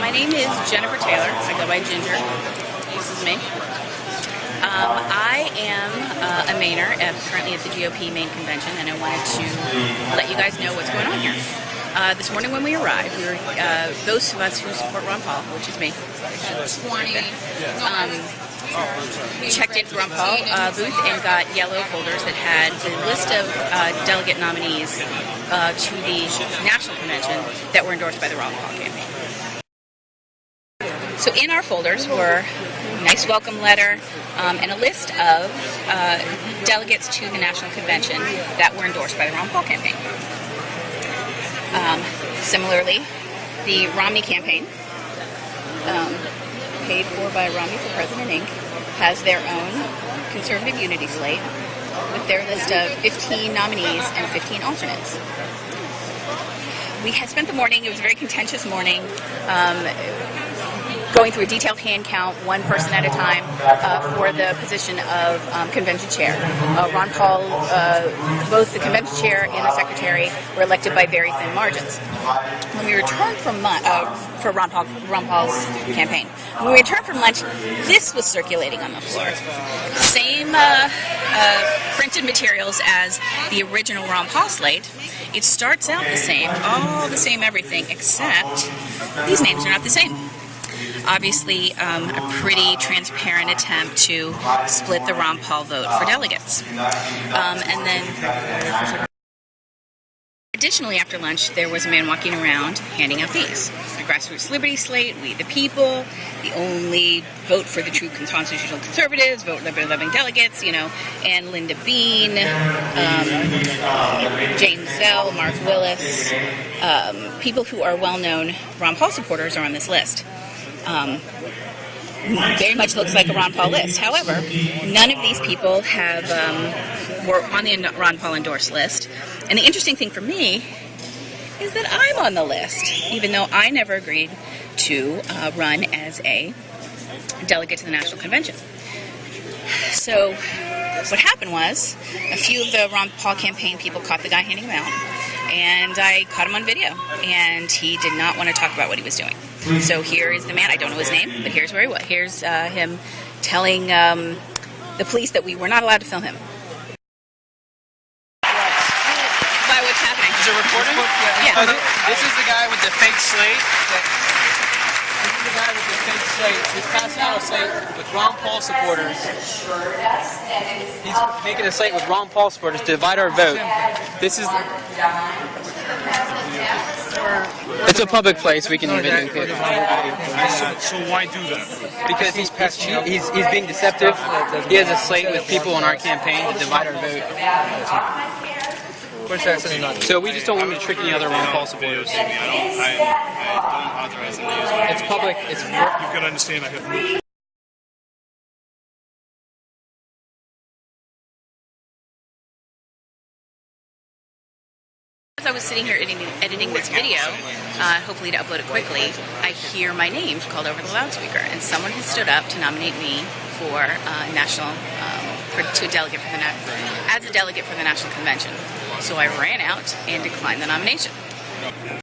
My name is Jennifer Taylor. I go by Ginger. This is me. I am a Mainer, currently at the GOP Maine Convention, and I wanted to let you guys know what's going on here. This morning when we arrived, we were, those of us who support Ron Paul, which is me, checked into Ron Paul booth and got yellow folders that had the list of delegate nominees to the national convention that were endorsed by the Ron Paul campaign. So in our folders were a nice welcome letter and a list of delegates to the national convention that were endorsed by the Ron Paul campaign. Similarly, the Romney campaign, paid for by Romney for President Inc., has their own conservative unity slate with their list of 15 nominees and 15 alternates. We had spent the morning, it was a very contentious morning, going through a detailed hand count, one person at a time, for the position of convention chair. Ron Paul, both the convention chair and the secretary were elected by very thin margins. When we returned from for Ron Paul's campaign, when we returned from lunch, this was circulating on the floor. Same printed materials as the original Ron Paul slate. It starts out the same, all the same everything, except these names are not the same. Obviously, a pretty transparent attempt to split the Ron Paul vote for delegates. And then, additionally, after lunch, there was a man walking around handing out these. The Grassroots Liberty Slate, We the People, the only vote for the true constitutional conservatives, vote liberty-loving delegates, you know, and Linda Bean, James Zell, Mark Willis, people who are well-known Ron Paul supporters are on this list. Very much looks like a Ron Paul list. However, none of these people have were on the Ron Paul endorsed list. And the interesting thing for me is that I'm on the list, even though I never agreed to run as a delegate to the national convention. So what happened was a few of the Ron Paul campaign people caught the guy handing him out, and I caught him on video, and he did not want to talk about what he was doing. So here is the man. I don't know his name, but here's where he was. Here's him telling the police that we were not allowed to film him. Why? What's happening? Is it recording? Yeah. This is the guy with the fake slate. This is the guy with the fake slate. He's passing out a slate with Ron Paul supporters. He's making a slate with Ron Paul supporters to divide our vote. This is... It's a public place. We can even include it. So why do that? Because he's being deceptive. He has a slate with people on our campaign to divide our vote. So we just don't want to trick any other Ron Paul supporters. I don't authorize them to use it. It's public. It's you can understand. I have. As I was sitting here editing this video, hopefully to upload it quickly, I hear my name called over the loudspeaker, and someone has stood up to nominate me for as a delegate for the national convention. So I ran out and declined the nomination.